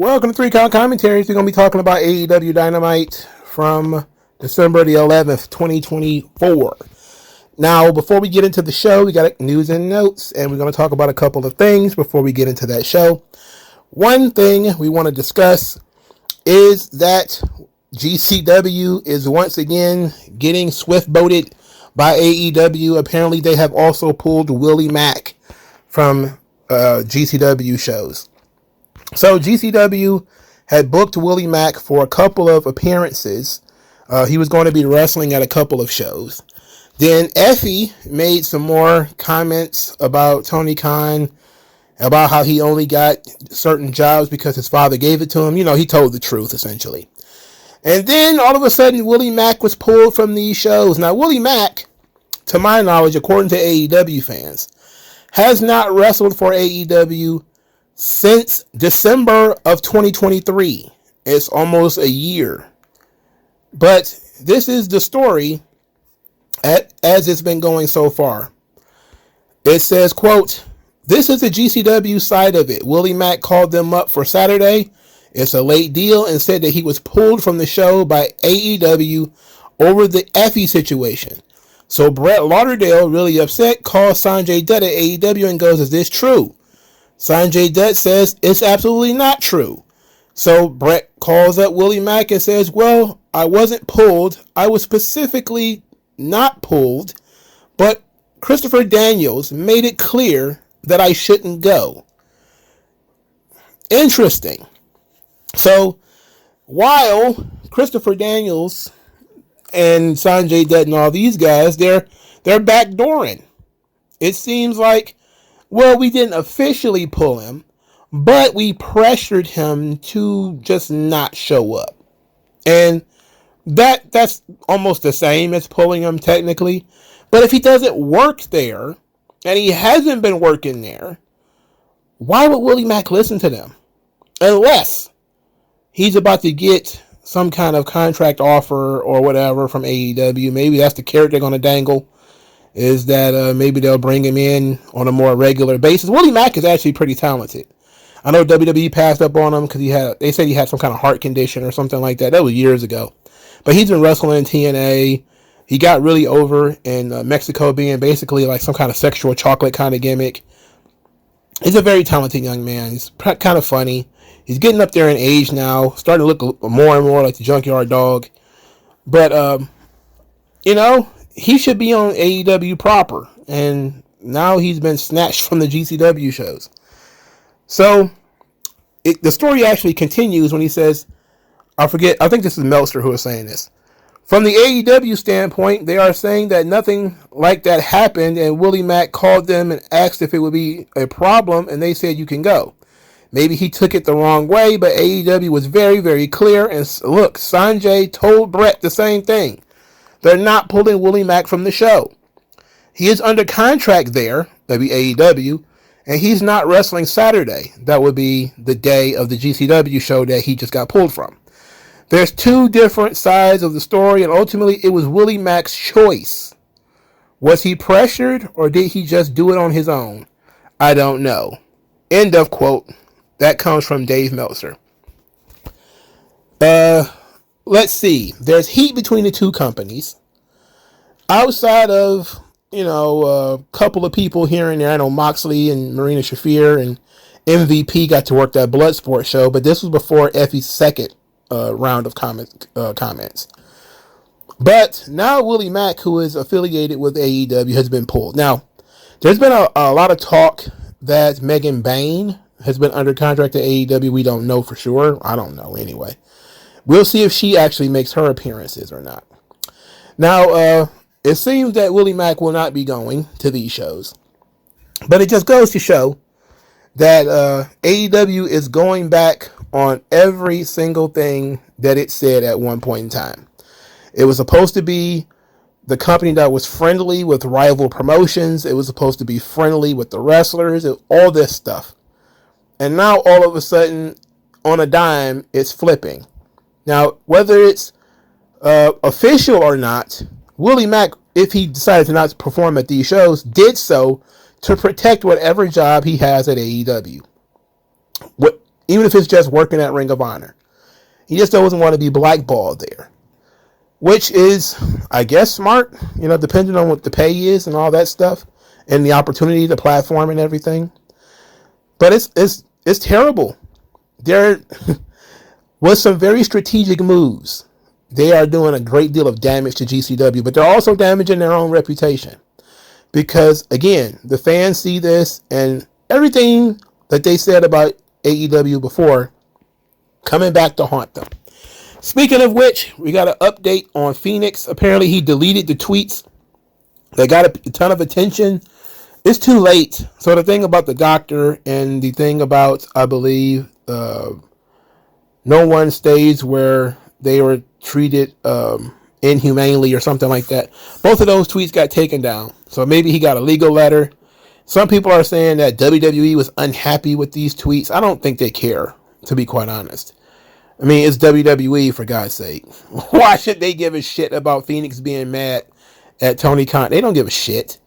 Welcome to 3 Count Commentaries. We're going to be talking about AEW Dynamite from December the 11th, 2024. Now, before we get into the show, we got news and notes, and we're going to talk about a couple of things before we get into that show. One thing we want to discuss is that GCW is once again getting swift-boated by AEW. Apparently, they have also pulled Willie Mack from GCW shows. So GCW had booked Willie Mack for a couple of appearances. He was going to be wrestling at a couple of shows. Then Effie made some more comments about Tony Khan, about how he only got certain jobs because his father gave it to him. You know, he told the truth, essentially. And then, all of a sudden, Willie Mack was pulled from these shows. Now, Willie Mack, to my knowledge, according to AEW fans, has not wrestled for AEW since December of 2023. It's almost a year. But this is the story as it's been going so far. It says, quote, "This is the GCW side of it. Willie Mack called them up for Saturday. It's a late deal and said that he was pulled from the show by AEW over the Effie situation. So Brett Lauderdale, really upset, calls Sanjay Dutt at AEW and goes, 'Is this true?' Sanjay Dutt says it's absolutely not true. So Brett calls up Willie Mack and says, 'Well, I wasn't pulled. I was specifically not pulled, but Christopher Daniels made it clear that I shouldn't go.'" Interesting. So while Christopher Daniels and Sanjay Dutt and all these guys, they're backdooring. It seems like, well, we didn't officially pull him, but we pressured him to just not show up. And that's almost the same as pulling him technically. But if he doesn't work there, and he hasn't been working there, why would Willie Mack listen to them? Unless he's about to get some kind of contract offer or whatever from AEW. Maybe that's the carrot they're going to dangle, is that maybe they'll bring him in on a more regular basis. Willie Mack is actually pretty talented. I know WWE passed up on him because they said he had some kind of heart condition or something like that. That was years ago. But he's been wrestling in TNA. He got really over in Mexico, being basically like some kind of sexual chocolate kind of gimmick. He's a very talented young man. He's kind of funny. He's getting up there in age now, starting to look more and more like the Junkyard Dog. But, he should be on AEW proper. And now he's been snatched from the GCW shows. So, the story actually continues when he says, I think this is Meltzer who is saying this. "From the AEW standpoint, they are saying that nothing like that happened, and Willie Mack called them and asked if it would be a problem, and they said you can go. Maybe he took it the wrong way, but AEW was very, very clear. And look, Sanjay told Brett the same thing. They're not pulling Willie Mack from the show. He is under contract there, AEW, and he's not wrestling Saturday. That would be the day of the GCW show that he just got pulled from. There's two different sides of the story, and ultimately it was Willie Mack's choice. Was he pressured, or did he just do it on his own? I don't know." End of quote. That comes from Dave Meltzer. Let's see. There's heat between the two companies. Outside of, a couple of people here and there. I know Moxley and Marina Shafir and MVP got to work that Bloodsport show, but this was before Effie's second round of comments. But now Willie Mack, who is affiliated with AEW, has been pulled. Now, there's been a lot of talk that Megan Bain has been under contract at AEW. We don't know for sure. I don't know anyway. We'll see if she actually makes her appearances or not. Now, it seems that Willie Mack will not be going to these shows. But it just goes to show that AEW is going back on every single thing that it said at one point in time. It was supposed to be the company that was friendly with rival promotions. It was supposed to be friendly with the wrestlers, all this stuff. And now all of a sudden, on a dime, it's flipping. Now, whether it's official or not, Willie Mack, if he decided to not perform at these shows, did so to protect whatever job he has at AEW. even if it's just working at Ring of Honor. He just doesn't want to be blackballed there, which is, I guess, smart, depending on what the pay is and all that stuff and the opportunity, the platform and everything. But it's terrible. There was some very strategic moves. They are doing a great deal of damage to GCW, but they're also damaging their own reputation. Because, again, the fans see this and everything that they said about AEW before coming back to haunt them. Speaking of which, we got an update on Phoenix. Apparently, he deleted the tweets that got a ton of attention. It's too late. So the thing about the doctor and the thing about, I believe, no one stays where they were treated inhumanely or something like that. Both of those tweets got taken down. So maybe he got a legal letter. Some people are saying that WWE was unhappy with these tweets. I don't think they care, to be quite honest. I mean, it's WWE, for God's sake. Why should they give a shit about Phoenix being mad at Tony Khan? They don't give a shit.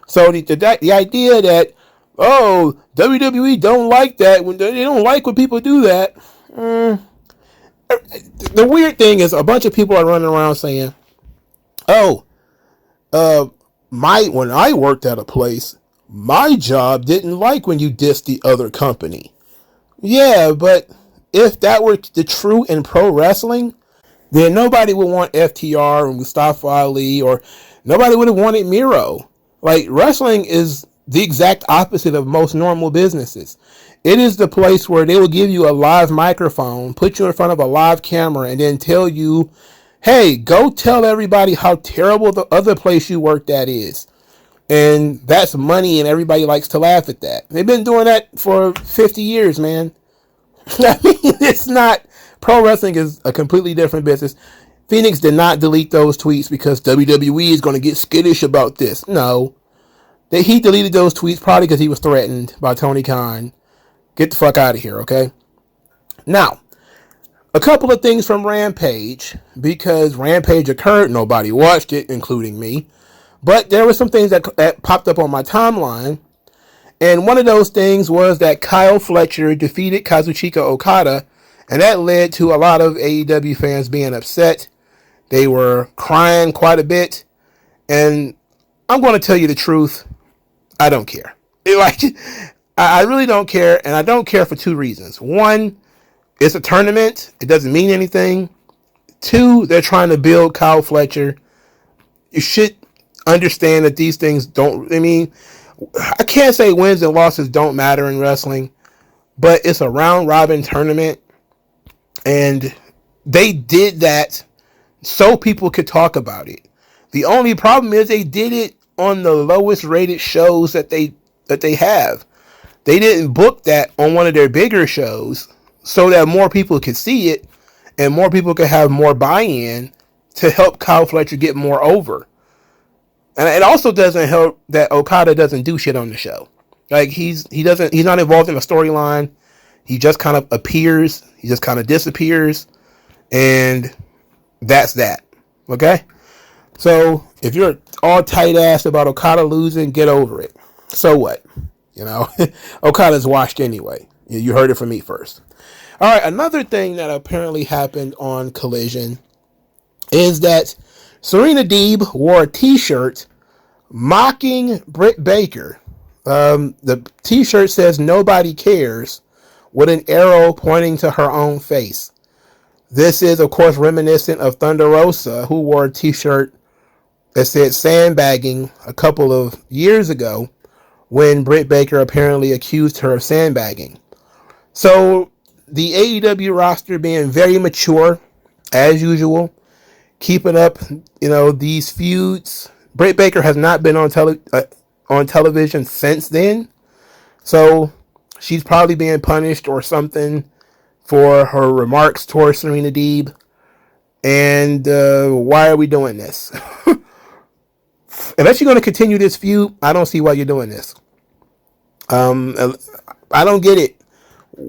So the idea that, WWE don't like that, when they don't like when people do that. The weird thing is a bunch of people are running around saying, when I worked at a place, my job didn't like when you dissed the other company. Yeah, but if that were the true in pro wrestling, then nobody would want FTR and Mustafa Ali, or nobody would have wanted Miro. Like, wrestling is the exact opposite of most normal businesses. It is the place where they will give you a live microphone, put you in front of a live camera, and then tell you, hey, go tell everybody how terrible the other place you worked at is. And that's money, and everybody likes to laugh at that. They've been doing that for 50 years, man. I mean, it's not... Pro wrestling is a completely different business. Phoenix did not delete those tweets because WWE is going to get skittish about this. No. He deleted those tweets probably because he was threatened by Tony Khan. Get the fuck out of here, okay? Now, a couple of things from Rampage, because Rampage occurred, nobody watched it, including me. But there were some things that popped up on my timeline. And one of those things was that Kyle Fletcher defeated Kazuchika Okada. And that led to a lot of AEW fans being upset. They were crying quite a bit. And I'm going to tell you the truth. I don't care. I really don't care. And I don't care for two reasons. One, it's a tournament. It doesn't mean anything. Two, they're trying to build Kyle Fletcher. You should understand that these things don't... I mean, I can't say wins and losses don't matter in wrestling. But it's a round-robin tournament. And they did that so people could talk about it. The only problem is they did it on the lowest rated shows that they have. They didn't book that on one of their bigger shows so that more people could see it and more people could have more buy-in to help Kyle Fletcher get more over. And it also doesn't help that Okada doesn't do shit on the show. Like he's not involved in a storyline. He just kind of appears. He just kind of disappears. And that's that. Okay? So, if you're all tight-assed about Okada losing, get over it. So what? Okada's washed anyway. You heard it from me first. All right, another thing that apparently happened on Collision is that Serena Deeb wore a t-shirt mocking Britt Baker. The t-shirt says, "Nobody cares," with an arrow pointing to her own face. This is, of course, reminiscent of Thunder Rosa, who wore a t-shirt that said sandbagging a couple of years ago when Britt Baker apparently accused her of sandbagging. So the AEW roster being very mature, as usual, keeping up, these feuds. Britt Baker has not been on television since then. So she's probably being punished or something for her remarks towards Serena Deeb. And why are we doing this? Unless you're going to continue this feud, I don't see why you're doing this. I don't get it.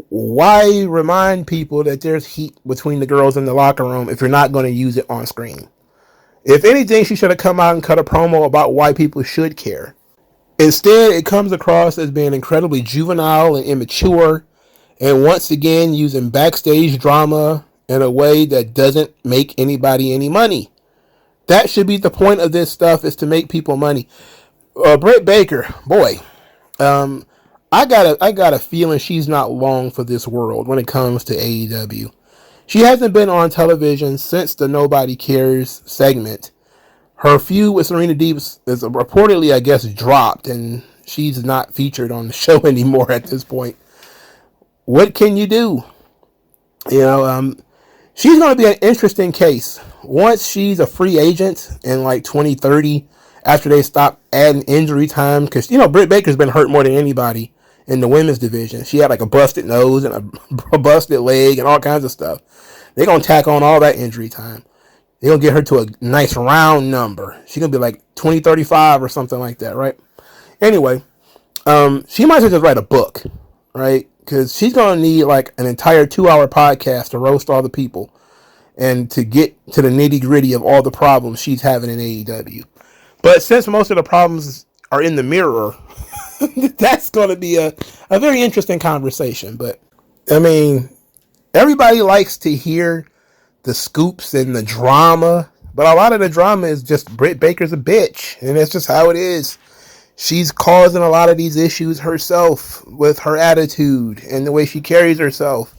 Why remind people that there's heat between the girls in the locker room if you're not going to use it on screen? If anything, she should have come out and cut a promo about why people should care. Instead, it comes across as being incredibly juvenile and immature And once again, using backstage drama in a way that doesn't make anybody any money. That should be the point of this stuff, is to make people money. Britt Baker, boy, I got a feeling she's not long for this world when it comes to AEW. She hasn't been on television since the Nobody Cares segment. Her feud with Serena Deeb is reportedly, I guess, dropped, and she's not featured on the show anymore at this point. What can you do? She's going to be an interesting case. Once she's a free agent in like 2030, after they stop adding injury time, because, Britt Baker's been hurt more than anybody in the women's division. She had like a busted nose and a busted leg and all kinds of stuff. They're going to tack on all that injury time. They're going to get her to a nice round number. She's going to be like 2035 or something like that, right? Anyway, she might as well just write a book, right? Because she's going to need like an entire 2-hour podcast to roast all the people and to get to the nitty gritty of all the problems she's having in AEW. But since most of the problems are in the mirror, that's going to be a very interesting conversation. But, I mean, everybody likes to hear the scoops and the drama, but a lot of the drama is just Britt Baker's a bitch, and that's just how it is. She's causing a lot of these issues herself with her attitude and the way she carries herself.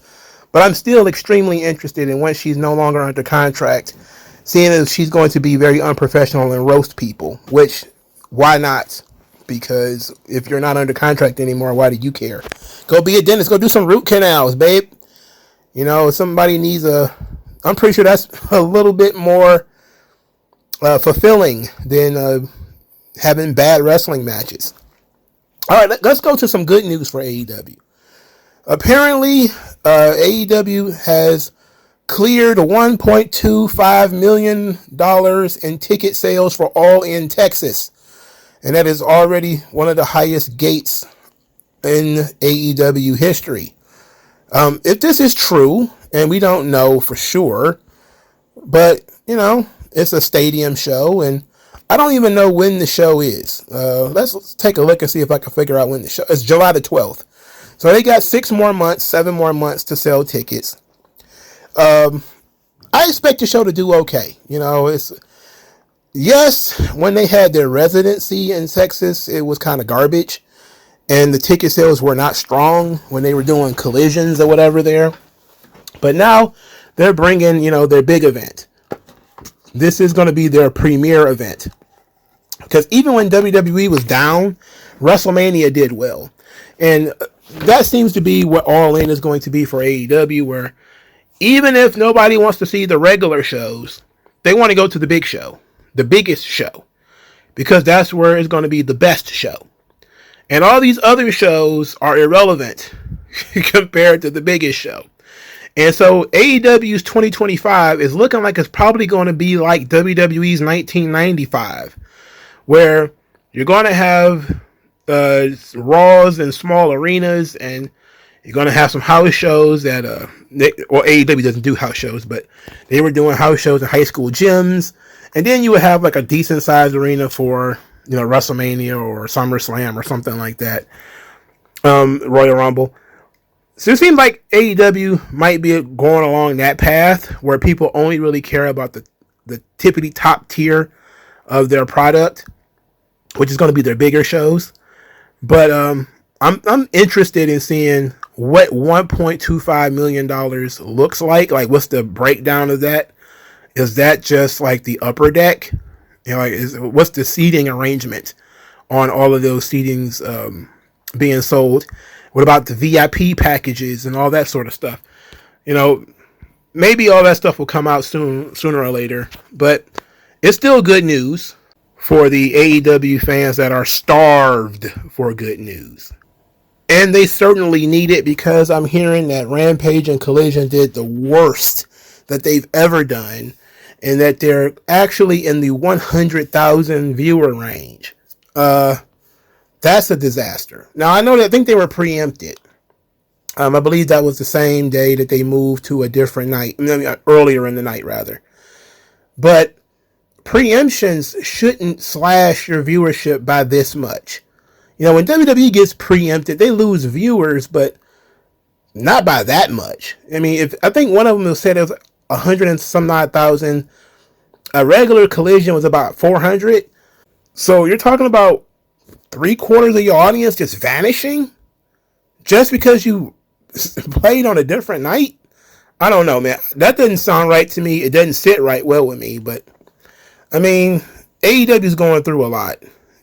But I'm still extremely interested in when she's no longer under contract, seeing as she's going to be very unprofessional and roast people, which, why not? Because if you're not under contract anymore, why do you care? Go be a dentist. Go do some root canals, babe. Somebody needs I'm pretty sure that's a little bit more fulfilling than having bad wrestling matches. All right, let's go to some good news for AEW. Apparently, AEW has cleared $1.25 million in ticket sales for All In Texas. And that is already one of the highest gates in AEW history. If this is true, and we don't know for sure, but, it's a stadium show, and I don't even know when the show is. Let's take a look and see if I can figure out when the show is. It's July the 12th. So they got 7 more months to sell tickets. I expect the show to do okay. Yes, when they had their residency in Texas, it was kind of garbage. And the ticket sales were not strong when they were doing collisions or whatever there. But now they're bringing, their big event. This is going to be their premier event. Because even when WWE was down, WrestleMania did well. And that seems to be what All In is going to be for AEW, where even if nobody wants to see the regular shows, they want to go to the big show, the biggest show, because that's where it's going to be the best show. And all these other shows are irrelevant compared to the biggest show. And so AEW's 2025 is looking like it's probably going to be like WWE's 1995, where you're going to have Raws in small arenas, and you're going to have some house shows that, AEW doesn't do house shows, but they were doing house shows in high school gyms. And then you would have like a decent sized arena for, WrestleMania or SummerSlam or something like that. Royal Rumble. So it seems like AEW might be going along that path where people only really care about the tippity top tier of their product, which is going to be their bigger shows. But I'm interested in seeing what $1.25 million looks like. Like, what's the breakdown of that? Is that just like the upper deck? What's the seating arrangement on all of those seatings being sold? What about the VIP packages and all that sort of stuff? Maybe all that stuff will come out sooner or later, but it's still good news for the AEW fans that are starved for good news. And they certainly need it, because I'm hearing that Rampage and Collision did the worst that they've ever done, and that they're actually in the 100,000 viewer range. That's a disaster. Now, I think they were preempted. I believe that was the same day that they moved to a different night. Earlier in the night, rather. But preemptions shouldn't slash your viewership by this much. When WWE gets preempted, they lose viewers, but Not by that much. I mean, if I think one of them said it was 100 and some odd thousand. A regular Collision was about 400. So you're talking about 3/4 of your audience just vanishing just because you played on a different night. I don't know, man. That doesn't sound right to me. It doesn't sit right well with me. But I mean, AEW is going through a lot,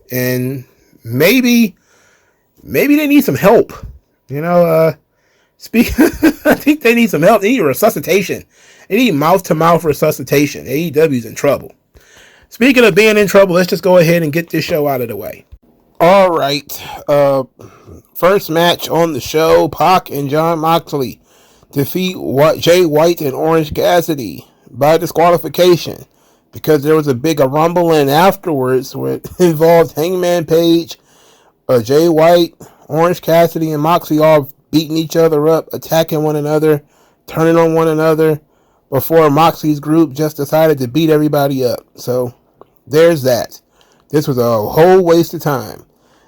and maybe they need some help. You know, I think they need some help. They need resuscitation. They need mouth-to-mouth resuscitation. AEW's in trouble. Speaking of being in trouble, let's just go ahead and get this show out of the way. All right. First match on the show, Pac and Jon Moxley defeat Jay White and Orange Cassidy by disqualification because there was a big rumbling afterwards which involved Hangman Page, Jay White, Orange Cassidy, and Moxley all beating each other up, attacking one another, turning on one another, before Moxley's group just decided to beat everybody up. So there's that. This was a whole waste of time.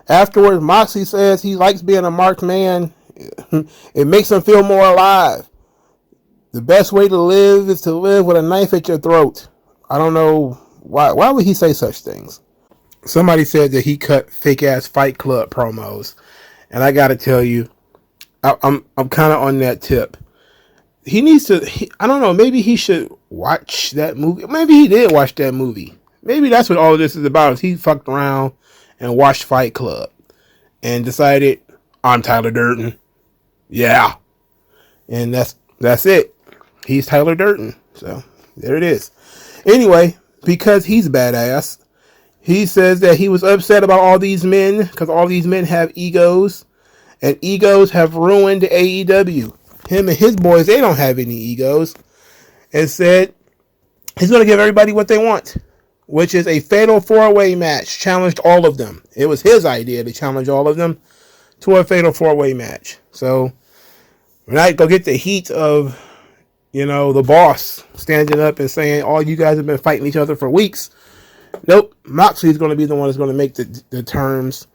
Afterwards, Moxley says he likes being a marked man. It makes him feel more alive. The best way to live is to live with a knife at your throat. I don't know why would he say such things. Somebody said that he cut fake ass Fight Club promos, and I got to tell you, I'm kind of on that tip. He needs to. I don't know. Maybe he should watch that movie. Maybe he did watch that movie. Maybe that's what all of this is about. Is he fucked around and watched Fight Club and decided I'm Tyler Durden. Yeah, and that's it. He's Tyler Durden. So there it is. Anyway, because he's badass, he says that he was upset about all these men because all these men have egos, and egos have ruined AEW. Him and his boys, they don't have any egos, and said he's going to give everybody what they want, which is a fatal 4-way match. Challenged all of them. It was his idea to challenge all of them to a fatal 4-way match. So we're not going to get the heat of, the boss standing up and saying, all you guys have been fighting each other for weeks. Nope. Moxley's going to be the one that's going to make the terms.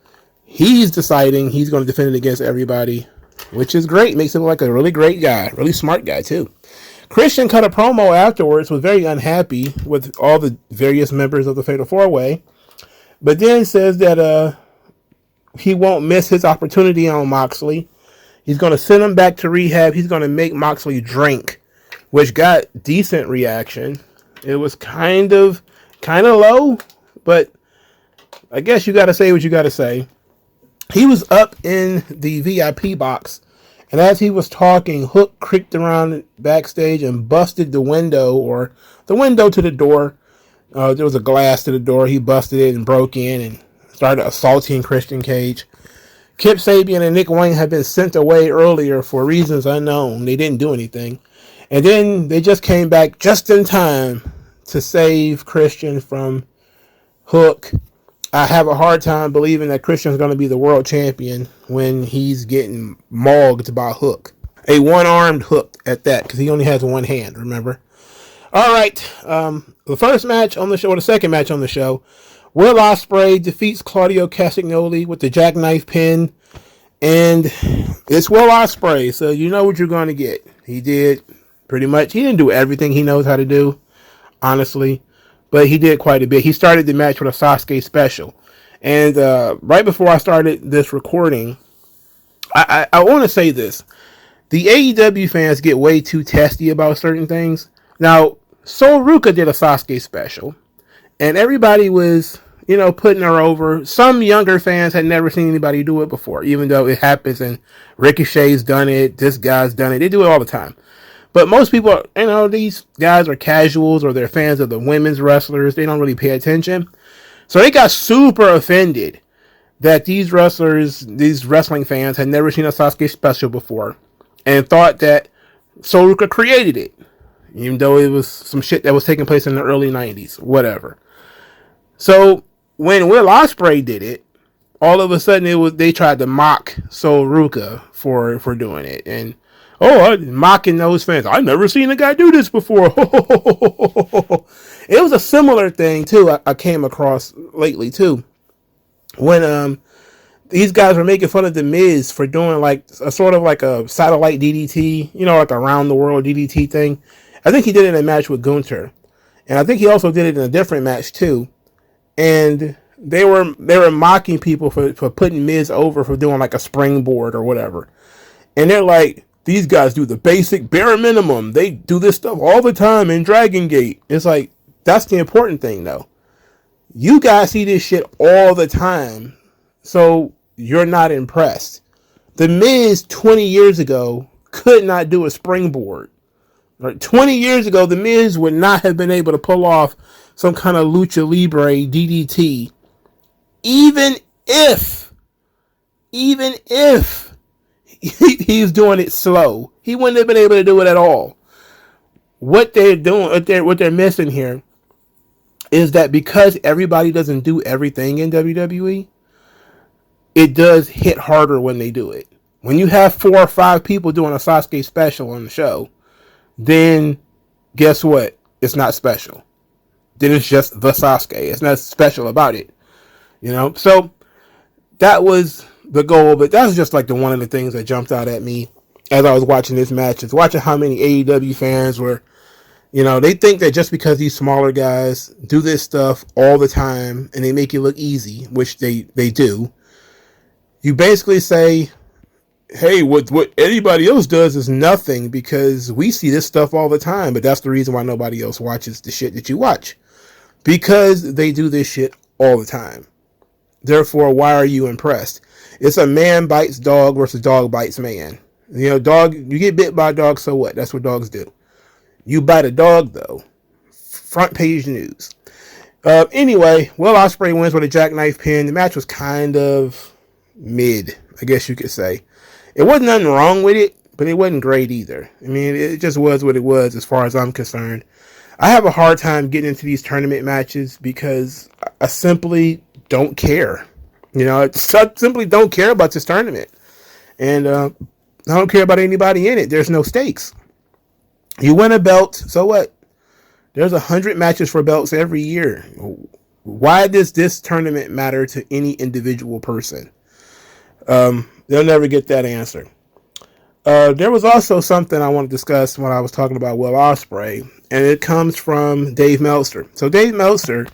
He's deciding he's going to defend it against everybody, which is great. Makes him like a really great guy. Really smart guy, too. Christian cut a promo afterwards, was very unhappy with all the various members of the Fatal 4-Way, but then says that he won't miss his opportunity on Moxley. He's going to send him back to rehab. He's going to make Moxley drink, which got decent reaction. It was kind of low, but I guess you got to say what you got to say. He was up in the VIP box, and as he was talking, Hook creaked around backstage and busted the window to the door. There was a glass to the door. He busted it and broke in and started assaulting Christian Cage. Kip Sabian and Nick Wayne had been sent away earlier for reasons unknown. They didn't do anything. And then they just came back just in time to save Christian from Hook. I have a hard time believing that Christian's going to be the world champion when he's getting mauled by Hook. A one-armed Hook at that, because he only has one hand, remember? All right, the first match on the show, or the second match on the show, Will Ospreay defeats Claudio Castagnoli with the jackknife pin, and it's Will Ospreay, so you know what you're going to get. He did pretty much, he didn't do everything he knows how to do, honestly, but he did quite a bit. He started the match with a Sasuke special, and right before I started this recording, I want to say this. The AEW fans get way too testy about certain things. Now, Sol Ruka did a Sasuke special, and everybody was, putting her over. Some younger fans had never seen anybody do it before, even though it happens, and Ricochet's done it, this guy's done it. They do it all the time. But most people, these guys are casuals or they're fans of the women's wrestlers. They don't really pay attention. So they got super offended that these wrestling fans had never seen a Sasuke special before and thought that Sol Ruka created it, even though it was some shit that was taking place in the early 90s, whatever. So when Will Ospreay did it, all of a sudden they tried to mock Sol Ruka for doing it. And I'm mocking those fans. I've never seen a guy do this before. It was a similar thing too I came across lately too. When these guys were making fun of the Miz for doing like a sort of like a satellite DDT, like around the world DDT thing. I think he did it in a match with Gunther, and I think he also did it in a different match too. And they were mocking people for putting Miz over for doing like a springboard or whatever. And they're like, these guys do the basic bare minimum. They do this stuff all the time in Dragon Gate. It's like, that's the important thing though. You guys see this shit all the time, so you're not impressed. The Miz 20 years ago could not do a springboard. Right? 20 years ago, The Miz would not have been able to pull off some kind of lucha libre DDT, even if he's doing it slow. He wouldn't have been able to do it at all. What they're doing, what they're missing here, is that because everybody doesn't do everything in WWE, it does hit harder when they do it. When you have 4 or 5 people doing a Sasuke special on the show, then guess what? It's not special. Then it's just the Sasuke. It's not special about it. So that was the goal, but that was just like one of the things that jumped out at me as I was watching this match. Is watching how many AEW fans were, they think that just because these smaller guys do this stuff all the time and they make it look easy, which they do, you basically say, hey, what anybody else does is nothing because we see this stuff all the time, but that's the reason why nobody else watches the shit that you watch. Because they do this shit all the time. Therefore, why are you impressed? It's a man bites dog versus dog bites man. You get bit by a dog, so what? That's what dogs do. You bite a dog, though. Front page news. Anyway, Will Ospreay wins with a jackknife pin. The match was kind of mid, I guess you could say. It wasn't nothing wrong with it, but it wasn't great either. I mean, it just was what it was as far as I'm concerned. I have a hard time getting into these tournament matches because I simply don't care. I simply don't care about this tournament. And I don't care about anybody in it. There's no stakes. You win a belt, so what? There's 100 matches for belts every year. Why does this tournament matter to any individual person? They'll never get that answer. There was also something I want to discuss when I was talking about Will Ospreay, and it comes from Dave Meltzer. So Dave Meltzer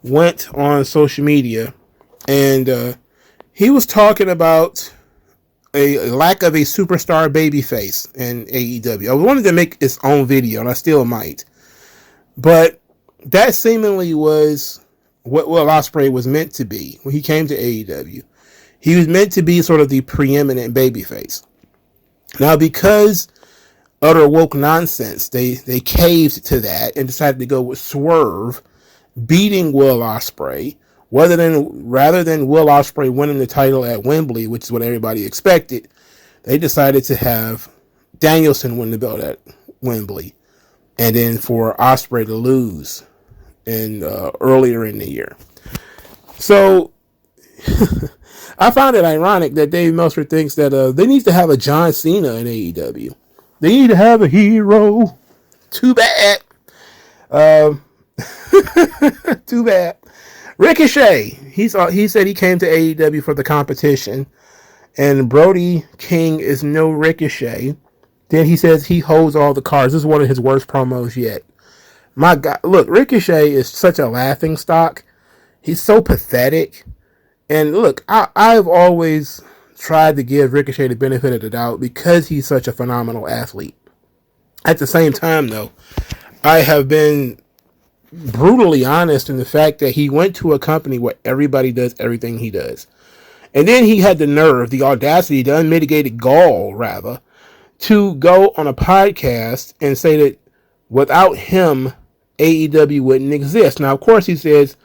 went on social media, and he was talking about a lack of a superstar babyface in AEW. I wanted to make its own video, and I still might. But that seemingly was what Will Ospreay was meant to be when he came to AEW. He was meant to be sort of the preeminent babyface. Now, because utter woke nonsense, they caved to that and decided to go with Swerve beating Will Ospreay, rather than Will Ospreay winning the title at Wembley, which is what everybody expected. They decided to have Danielson win the belt at Wembley, and then for Ospreay to lose earlier in the year. So I found it ironic that Dave Meltzer thinks that they need to have a John Cena in AEW. They need to have a hero. Too bad. Too bad. Ricochet. He said he came to AEW for the competition, and Brody King is no Ricochet. Then he says he holds all the cards. This is one of his worst promos yet. My God, look, Ricochet is such a laughing stock. He's so pathetic. And look, I've always tried to give Ricochet the benefit of the doubt because he's such a phenomenal athlete. At the same time, though, I have been brutally honest in the fact that he went to a company where everybody does everything he does. And then he had the nerve, the audacity, the unmitigated gall, rather, to go on a podcast and say that without him, AEW wouldn't exist. Now, of course, he says,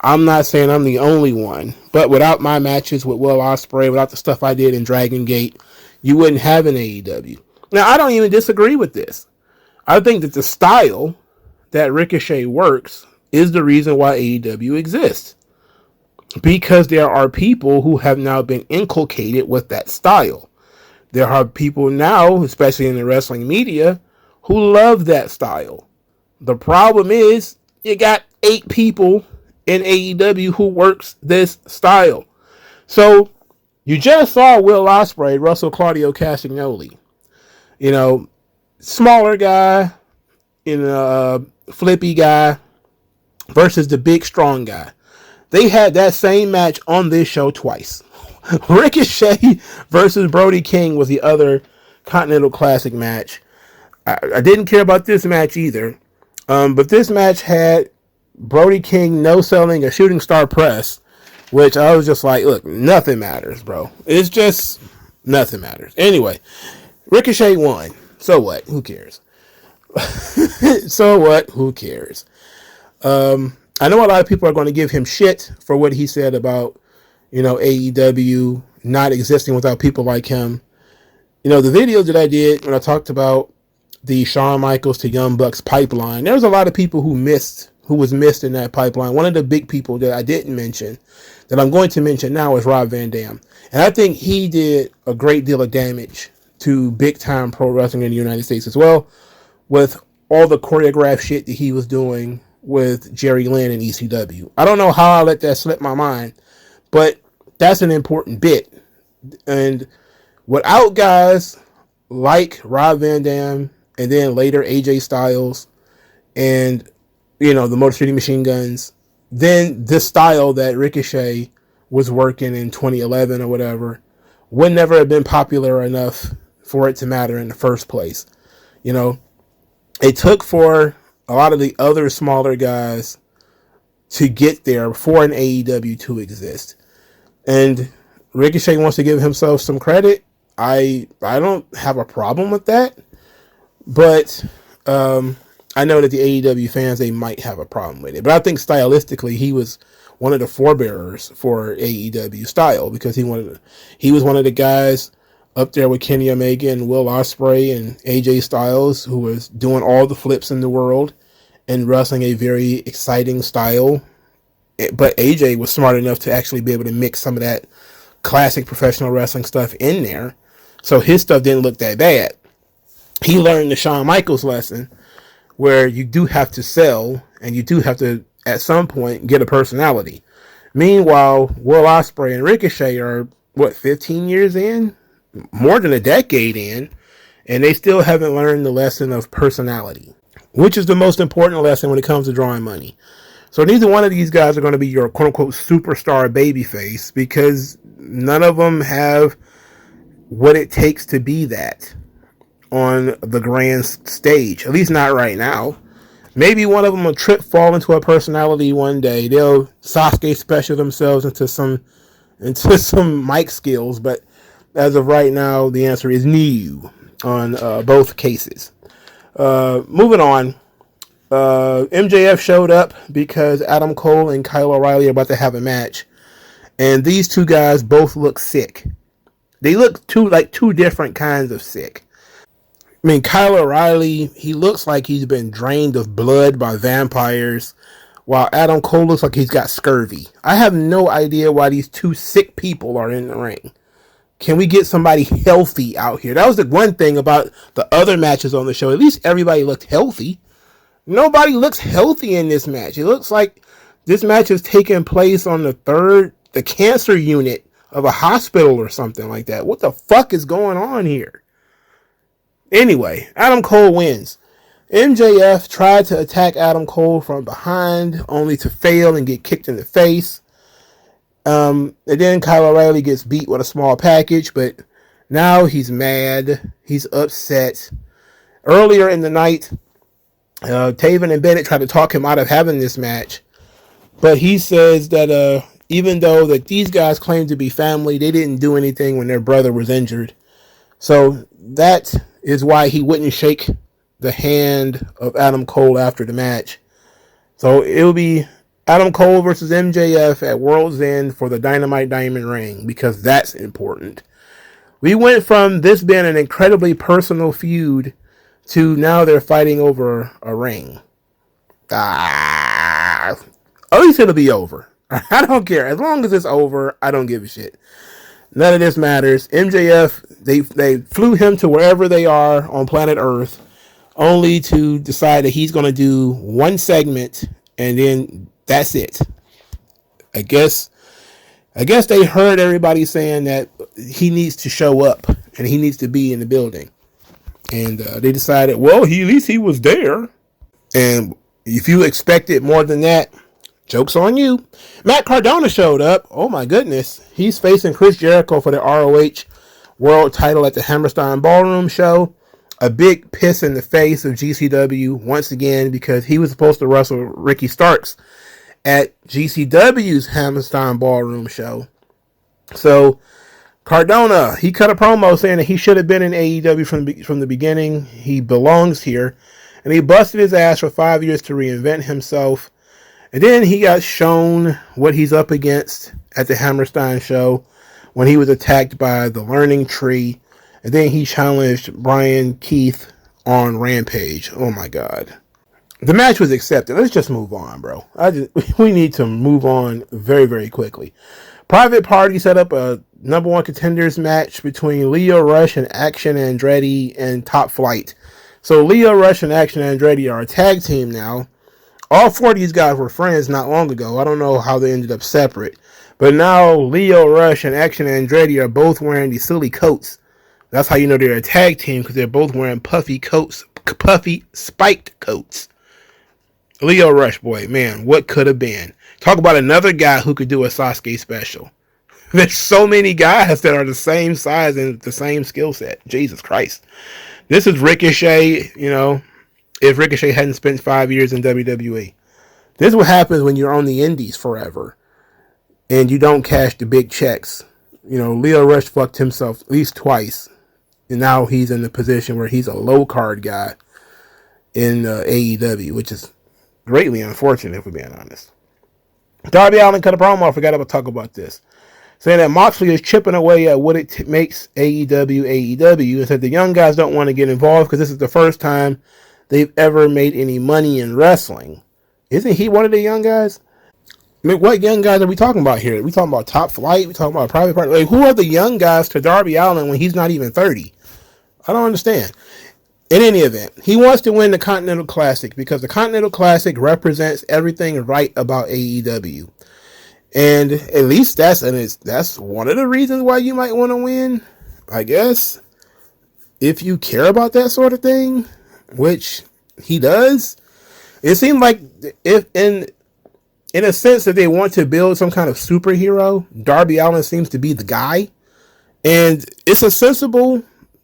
I'm not saying I'm the only one, but without my matches with Will Ospreay, without the stuff I did in Dragon Gate, you wouldn't have an AEW. Now, I don't even disagree with this. I think that the style that Ricochet works is the reason why AEW exists. Because there are people who have now been inculcated with that style. There are people now, especially in the wrestling media, who love that style. The problem is, you got 8 people in AEW who works this style. So, You just saw Will Ospreay wrestle Claudio Castagnoli. You know, smaller guy, flippy guy versus the big strong guy. They had that same match on this show twice. Ricochet versus Brody King was the other Continental Classic match. I didn't care about this match either. But this match had Brody King no-selling a shooting star press, which I was just like, look, nothing matters, bro. It's just nothing matters. Anyway, Ricochet won. So what? Who cares? So what? Who cares? I know a lot of people are going to give him shit for what he said about, AEW not existing without people like him. The video that I did when I talked about the Shawn Michaels to Young Bucks pipeline, there was a lot of people who was missed in that pipeline. One of the big people that I didn't mention, that I'm going to mention now, is Rob Van Dam. And I think he did a great deal of damage to big time pro wrestling in the United States as well, with all the choreographed shit that he was doing with Jerry Lynn and ECW. I don't know how I let that slip my mind, but that's an important bit. And without guys like Rob Van Dam, and then later AJ Styles, and the Motor City Machine Guns, then the style that Ricochet was working in 2011 or whatever would never have been popular enough for it to matter in the first place. It took for a lot of the other smaller guys to get there for an AEW to exist. And Ricochet wants to give himself some credit. I don't have a problem with that. But I know that the AEW fans, they might have a problem with it. But I think stylistically, he was one of the forebearers for AEW style, because he was one of the guys up there with Kenny Omega and Will Ospreay and AJ Styles, who was doing all the flips in the world and wrestling a very exciting style. But AJ was smart enough to actually be able to mix some of that classic professional wrestling stuff in there, so his stuff didn't look that bad. He learned the Shawn Michaels lesson, where you do have to sell, and you do have to, at some point, get a personality. Meanwhile, Will Ospreay and Ricochet are, 15 years in? More than a decade in, and they still haven't learned the lesson of personality, which is the most important lesson when it comes to drawing money. So neither one of these guys are going to be your quote-unquote superstar babyface, because none of them have what it takes to be that on the grand stage, at least not right now. Maybe one of them will fall into a personality one day. They'll Sasuke special themselves into some mic skills, but as of right now, the answer is no on both cases. Moving on, MJF showed up because Adam Cole and Kyle O'Reilly are about to have a match, and these two guys both look sick. They look two different kinds of sick. I mean, Kyle O'Reilly, he looks like he's been drained of blood by vampires, while Adam Cole looks like he's got scurvy. I have no idea why these two sick people are in the ring. Can we get somebody healthy out here? That was the one thing about the other matches on the show. At least everybody looked healthy. Nobody looks healthy in this match. It looks like this match is taking place on the cancer unit of a hospital or something like that. What the fuck is going on here? Anyway, Adam Cole wins. MJF tried to attack Adam Cole from behind, only to fail and get kicked in the face. And then Kyle O'Reilly gets beat with a small package, but now he's mad. He's upset. Earlier in the night, Taven and Bennett tried to talk him out of having this match, but he says that even though that these guys claim to be family, they didn't do anything when their brother was injured. So that is why he wouldn't shake the hand of Adam Cole after the match. So it will be Adam Cole versus MJF at World's End for the Dynamite Diamond Ring, because that's important. We went from this being an incredibly personal feud to now they're fighting over a ring. At least it'll be over. I don't care. As long as it's over, I don't give a shit. None of this matters. MJF, they flew him to wherever they are on planet Earth, only to decide that he's going to do one segment, and then that's it. I guess they heard everybody saying that he needs to show up and he needs to be in the building. And they decided, well, at least he was there. And if you expected more than that, joke's on you. Matt Cardona showed up. Oh my goodness. He's facing Chris Jericho for the ROH World title at the Hammerstein Ballroom show. A big piss in the face of GCW once again, because he was supposed to wrestle Ricky Starks at GCW's Hammerstein Ballroom show. So Cardona, he cut a promo saying that he should have been in AEW from the beginning. He belongs here. And he busted his ass for 5 years to reinvent himself. And then he got shown what he's up against at the Hammerstein show when he was attacked by the Learning Tree. And then he challenged Brian Keith on Rampage. Oh my God. The match was accepted. Let's just move on, bro. We need to move on very, very quickly. Private Party set up a number one contenders match between Leo Rush and Action Andretti and Top Flight. So Leo Rush and Action Andretti are a tag team now. All four of these guys were friends not long ago. I don't know how they ended up separate. But now Leo Rush and Action Andretti are both wearing these silly coats. That's how you know they're a tag team, because they're both wearing puffy coats, puffy spiked coats. Leo Rush, boy, man, what could have been? Talk about another guy who could do a Sasuke special. There's so many guys that are the same size and the same skill set. Jesus Christ. This is Ricochet, if Ricochet hadn't spent 5 years in WWE. This is what happens when you're on the indies forever and you don't cash the big checks. Leo Rush fucked himself at least twice, and now he's in the position where he's a low card guy in AEW, which is greatly unfortunate, if we're being honest. Darby Allin cut a promo. I forgot to talk about this, saying that Moxley is chipping away at what it makes AEW, and said the young guys don't want to get involved because this is the first time they've ever made any money in wrestling. Isn't he one of the young guys? I mean, what young guys are we talking about here? Are we talking about Top Flight? We talking about Private Party? Like, who are the young guys to Darby Allin when he's not even 30? I don't understand. In any event, he wants to win the Continental Classic because the Continental Classic represents everything right about AEW. And at least that's one of the reasons why you might want to win, I guess. If you care about that sort of thing, which he does. It seemed like if in a sense that they want to build some kind of superhero, Darby Allin seems to be the guy. And it's a sensible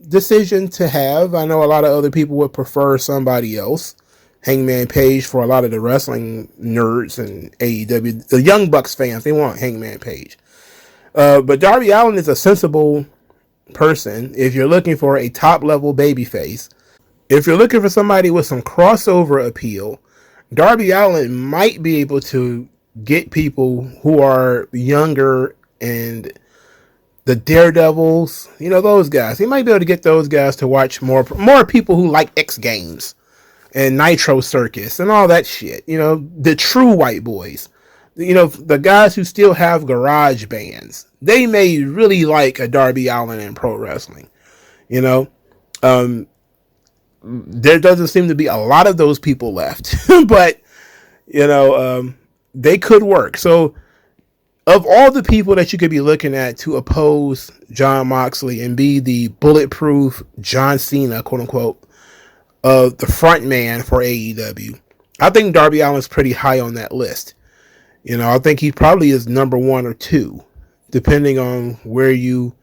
decision to have. I know a lot of other people would prefer somebody else. Hangman Page, for a lot of the wrestling nerds and AEW, the Young Bucks fans, they want Hangman Page. But Darby Allin is a sensible person if you're looking for a top-level babyface. If you're looking for somebody with some crossover appeal, Darby Allin might be able to get people who are younger and the Daredevils, those guys. He might be able to get those guys to watch more people who like X Games and Nitro Circus and all that shit. The true white boys. The guys who still have garage bands. They may really like a Darby Allin in pro wrestling. There doesn't seem to be a lot of those people left. But, they could work. So, of all the people that you could be looking at to oppose Jon Moxley and be the bulletproof John Cena, quote unquote, the front man for AEW, I think Darby Allin's pretty high on that list. I think he probably is number 1 or 2, depending on where you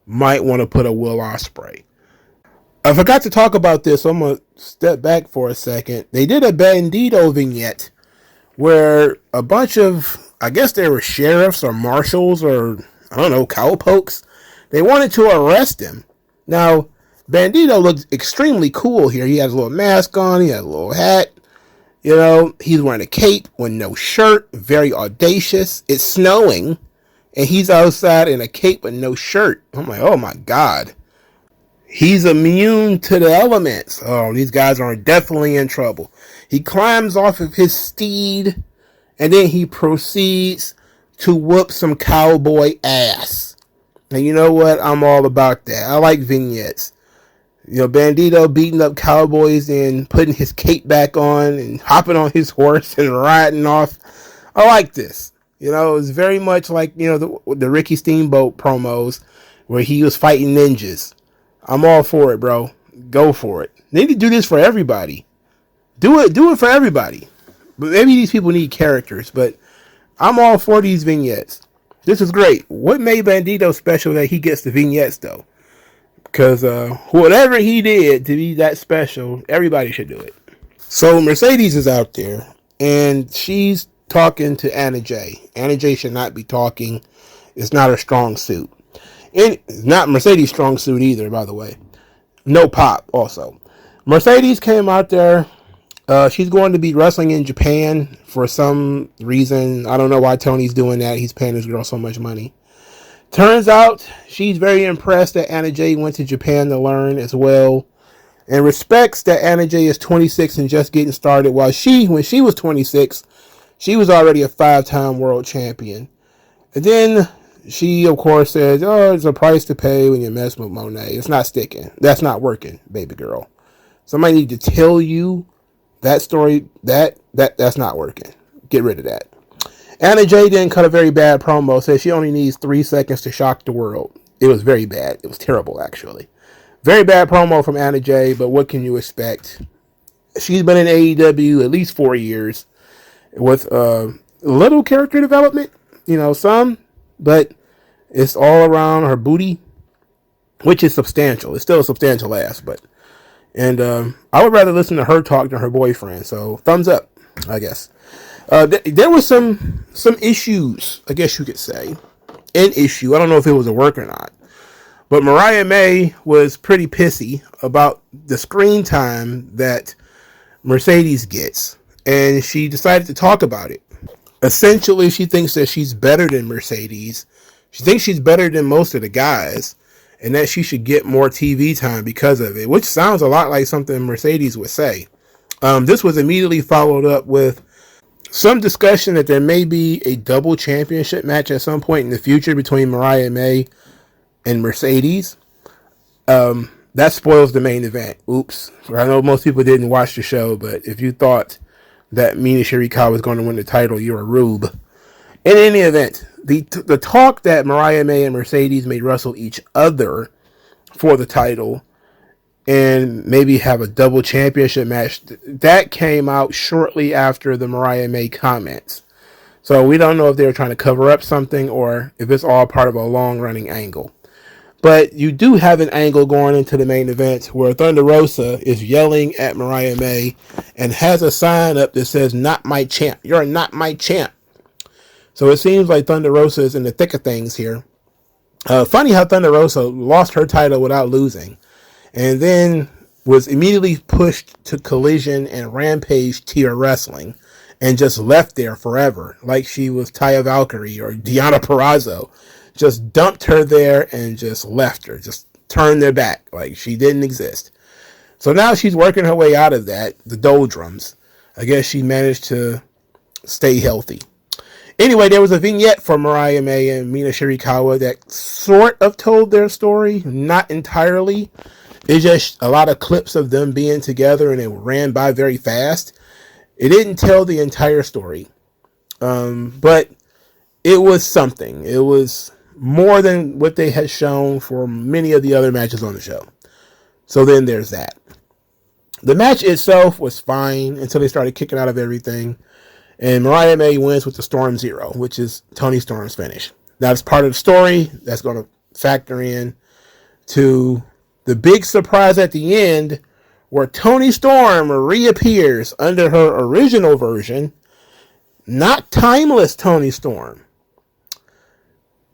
might want to put a Will Ospreay. I forgot to talk about this, so I'm going to step back for a second. They did a Bandito vignette where a bunch of, I guess they were sheriffs or marshals or, I don't know, cowpokes. They wanted to arrest him. Now, Bandito looks extremely cool here. He has a little mask on. He has a little hat. He's wearing a cape with no shirt. Very audacious. It's snowing. And he's outside in a cape with no shirt. I'm like, oh my God. He's immune to the elements. Oh, these guys are definitely in trouble. He climbs off of his steed. And then he proceeds to whoop some cowboy ass. And you know what? I'm all about that. I like vignettes. Bandito beating up cowboys and putting his cape back on and hopping on his horse and riding off. I like this. It's very much like, the Ricky Steamboat promos. where he was fighting ninjas. I'm all for it, bro. Go for it. They need to do this for everybody. Do it for everybody. But maybe these people need characters, but I'm all for these vignettes. This is great. What made Bandito special that he gets the vignettes, though? Because whatever he did to be that special, everybody should do it. So Mercedes is out there, and she's talking to Anna Jay. Anna Jay should not be talking. It's not her strong suit. And it's not Mercedes' strong suit either, by the way. No pop, also. Mercedes came out there. She's going to be wrestling in Japan for some reason. I don't know why Tony's doing that. He's paying this girl so much money. Turns out she's very impressed that Anna Jay went to Japan to learn as well, and respects that Anna Jay is 26 and just getting started, while when she was 26, she was already a 5-time world champion. And then she, of course, says, oh, there's a price to pay when you mess with Monet. It's not sticking. That's not working, baby girl. Somebody need to tell you that story, that's not working. Get rid of that. Anna Jay then cut a very bad promo, said she only needs 3 seconds to shock the world. It was very bad. It was terrible, actually. Very bad promo from Anna Jay, but what can you expect? She's been in AEW at least 4 years with little character development, some, but it's all around her booty, which is substantial. It's still a substantial ass, and I would rather listen to her talk than her boyfriend. So thumbs up, I guess. There was some issues, I guess you could say. An issue. I don't know if it was a work or not. But Mariah May was pretty pissy about the screen time that Mercedes gets. And she decided to talk about it. Essentially, she thinks that she's better than Mercedes. She thinks she's better than most of the guys. And that she should get more TV time because of it. Which sounds a lot like something Mercedes would say. This was immediately followed up with some discussion that there may be a double championship match at some point in the future between Mariah May and Mercedes. That spoils the main event. Oops. I know most people didn't watch the show, but if you thought that Mina Shirikawa was going to win the title, you're a rube. In any event, the talk that Mariah May and Mercedes may wrestle each other for the title and maybe have a double championship match, that came out shortly after the Mariah May comments. So we don't know if they were trying to cover up something or if it's all part of a long-running angle. But you do have an angle going into the main event where Thunder Rosa is yelling at Mariah May and has a sign up that says, "Not my champ. You're not my champ." So it seems like Thunder Rosa is in the thick of things here. Funny how Thunder Rosa lost her title without losing, and then was immediately pushed to Collision and Rampage tier wrestling, and just left there forever, like she was Taya Valkyrie or Deonna Purrazzo. Just dumped her there and just left her, just turned their back, like she didn't exist. So now she's working her way out of that, the doldrums. I guess she managed to stay healthy. Anyway, there was a vignette from Mariah May and Mina Shirikawa that sort of told their story, not entirely. It's just a lot of clips of them being together, and it ran by very fast. It didn't tell the entire story, but it was something. It was more than what they had shown for many of the other matches on the show. So then there's that. The match itself was fine until they started kicking out of everything. And Mariah May wins with the Storm Zero, which is Toni Storm's finish. That's part of the story. That's going to factor in to the big surprise at the end where Toni Storm reappears under her original version, not timeless Toni Storm.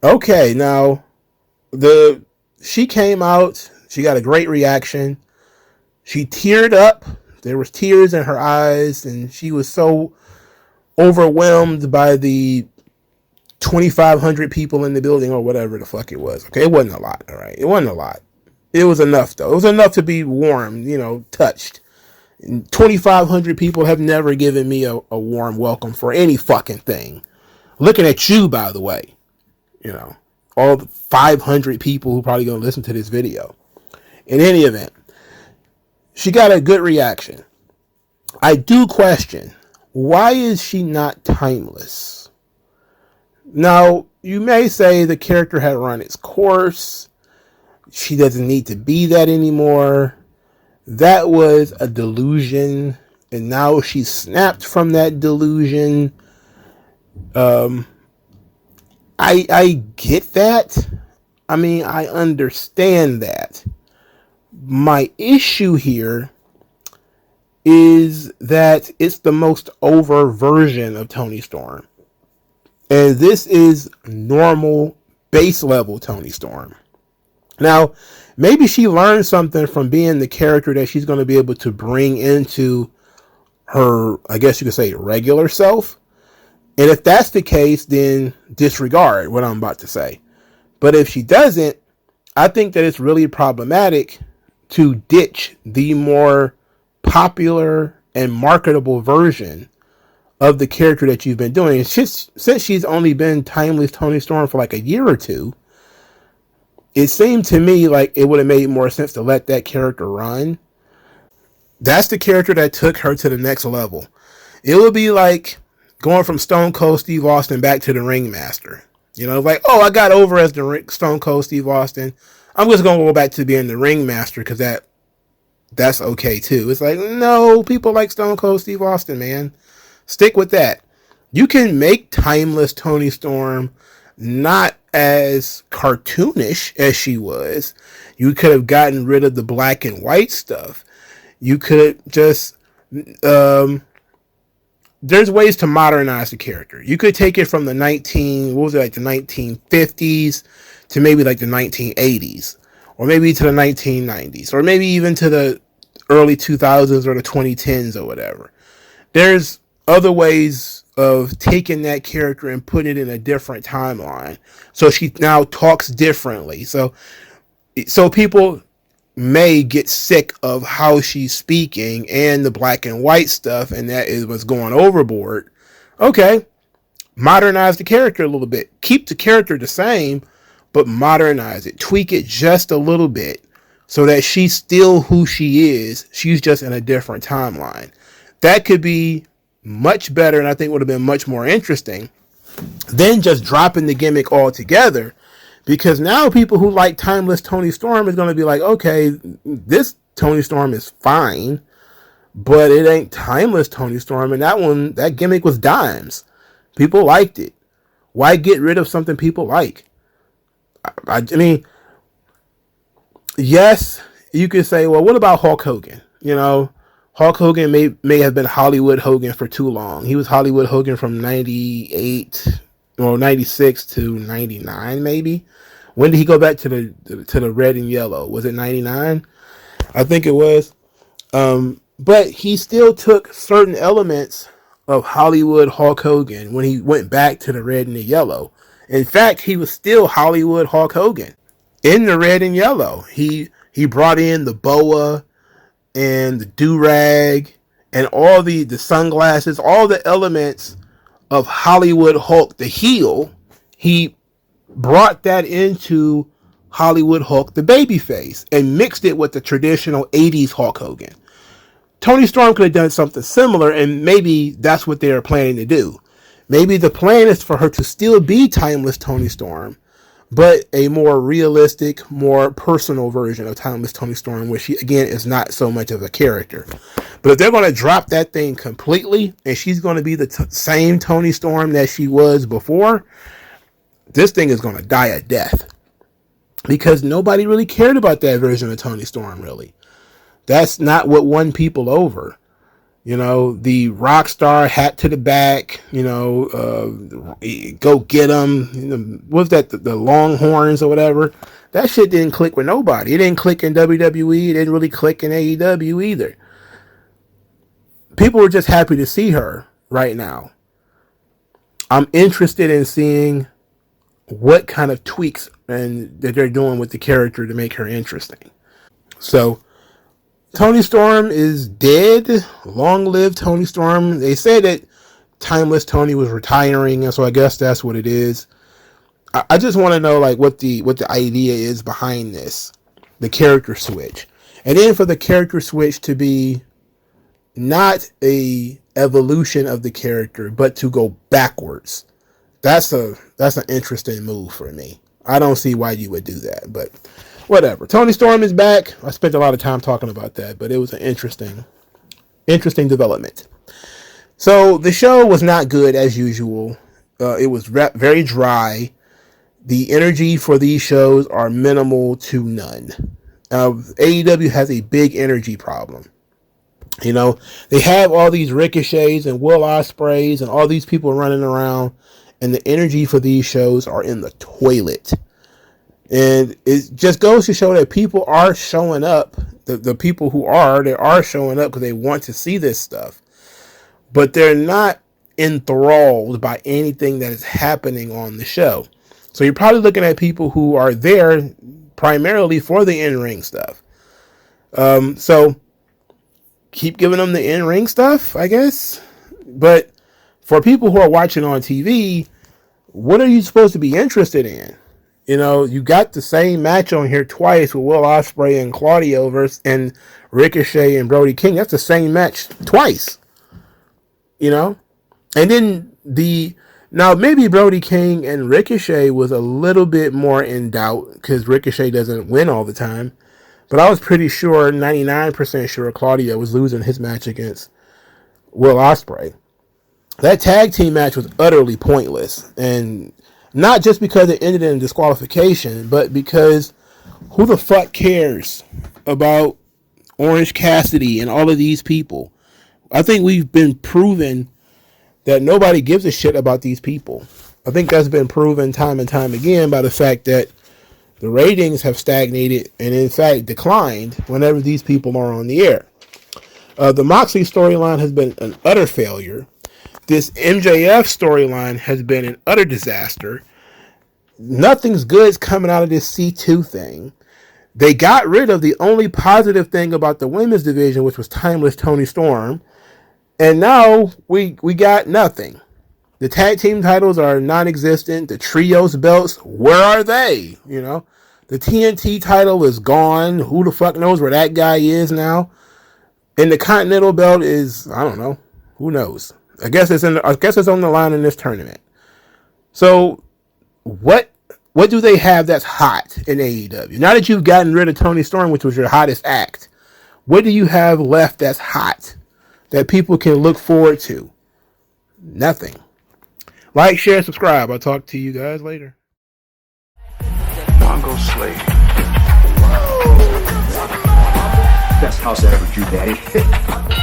Okay, now she came out. She got a great reaction. She teared up. There was tears in her eyes, and she was so overwhelmed by the 2,500 people in the building or whatever the fuck it was. Okay, it wasn't a lot, all right? It wasn't a lot. It was enough, though. It was enough to be warm, touched. And 2,500 people have never given me a warm welcome for any fucking thing. Looking at you, by the way. All the 500 people who probably going to listen to this video. In any event, she got a good reaction. I do question, why is she not timeless? Now, you may say the character had run its course. She doesn't need to be that anymore. That was a delusion, and now she's snapped from that delusion. I get that. I mean, I understand that. My issue here is that it's the most over version of Toni Storm. And this is normal base level Toni Storm. Now, maybe she learned something from being the character that she's going to be able to bring into her, I guess you could say, regular self. And if that's the case, then disregard what I'm about to say. But if she doesn't, I think that it's really problematic to ditch the more popular and marketable version of the character that you've been doing. Since she's only been Timeless Toni Storm for like a year or two, it seemed to me like it would have made more sense to let that character run. That's the character that took her to the next level. It would be like going from Stone Cold Steve Austin back to the Ringmaster. You know, like, oh, I got over as the Stone Cold Steve Austin. I'm just going to go back to being the Ringmaster because that's okay too. It's like, no, people like Stone Cold Steve Austin, man. Stick with that. You can make Timeless Toni Storm not as cartoonish as she was. You could have gotten rid of the black and white stuff. You could just there's ways to modernize the character. You could take it from the 1950s to maybe like the 1980s, or maybe to the 1990s, or maybe even to the early 2000s or the 2010s or whatever. There's other ways of taking that character and putting it in a different timeline. So she now talks differently. So people may get sick of how she's speaking and the black and white stuff, and that is what's going overboard. Okay, modernize the character a little bit. Keep the character the same, but modernize it. Tweak it just a little bit so that she's still who she is. She's just in a different timeline. That could be much better, and I think would have been much more interesting than just dropping the gimmick altogether. Because now people who like Timeless Toni Storm is going to be like, okay, this Toni Storm is fine, but it ain't Timeless Toni Storm. And that gimmick was dimes. People liked it. Why get rid of something people like? I mean, yes, you could say, well, what about Hulk Hogan? You know, Hulk Hogan may have been Hollywood Hogan for too long. He was Hollywood Hogan from 96 to 99, maybe. When did he go back to the red and yellow? Was it 99? I think it was. But he still took certain elements of Hollywood Hulk Hogan when he went back to the red and the yellow. In fact, he was still Hollywood Hulk Hogan in the red and yellow. He brought in the boa and the do-rag and all the sunglasses, all the elements of Hollywood Hulk, the heel. He brought that into Hollywood Hulk, the babyface, and mixed it with the traditional 80s Hulk Hogan. Toni Storm could have done something similar, and maybe that's what they are planning to do. Maybe the plan is for her to still be Timeless Toni Storm, but a more realistic, more personal version of Timeless Toni Storm, where she, again, is not so much of a character. But if they're going to drop that thing completely, and she's going to be the same Toni Storm that she was before, this thing is going to die a death. Because nobody really cared about that version of Toni Storm, really. That's not what won people over. You know, the rock star hat to the back, you know, go get them. You know, what was that, the Longhorns or whatever? That shit didn't click with nobody. It didn't click in WWE. It didn't really click in AEW either. People were just happy to see her right now. I'm interested in seeing what kind of tweaks and that they're doing with the character to make her interesting. So, Toni Storm is dead. Long live Toni Storm. They said that Timeless Toni was retiring, and so I guess that's what it is. I just want to know like what the idea is behind this, the character switch, and then for the character switch to be not a evolution of the character, but to go backwards. That's an interesting move for me. I don't see why you would do that, but whatever. Tony Storm is back. I spent a lot of time talking about that, but it was an interesting development. So the show was not good as usual. It was very dry. The energy for these shows are minimal to none. AEW has a big energy problem. You know, they have all these Ricochets and Will Ospreys and all these people running around, and the energy for these shows are in the toilet. And it just goes to show that people are showing up. The people who they are showing up because they want to see this stuff. But they're not enthralled by anything that is happening on the show. So you're probably looking at people who are there primarily for the in-ring stuff. So keep giving them the in-ring stuff, I guess. But for people who are watching on TV, what are you supposed to be interested in? You know, you got the same match on here twice with Will Ospreay and Claudio and Ricochet and Brody King. That's the same match twice. You know? And then now maybe Brody King and Ricochet was a little bit more in doubt because Ricochet doesn't win all the time. But I was pretty sure, 99% sure, Claudio was losing his match against Will Ospreay. That tag team match was utterly pointless. And not just because it ended in disqualification, but because who the fuck cares about Orange Cassidy and all of these people? I think we've been proven that nobody gives a shit about these people. I think that's been proven time and time again by the fact that the ratings have stagnated and in fact declined whenever these people are on the air. The Moxley storyline has been an utter failure. This MJF storyline has been an utter disaster. Nothing's good coming out of this C2 thing. They got rid of the only positive thing about the women's division, which was timeless Tony Storm. And now we got nothing. The tag team titles are non-existent. The trios belts, where are they? You know, the TNT title is gone. Who the fuck knows where that guy is now? And the Continental belt is, I don't know. Who knows? I guess it's on the line in this tournament. So what do they have that's hot in AEW? Now that you've gotten rid of Tony Storm, which was your hottest act, what do you have left that's hot that people can look forward to? Nothing. Like, share, subscribe. I'll talk to you guys later. MagMongoSlade. Best house I ever drew, Daddy.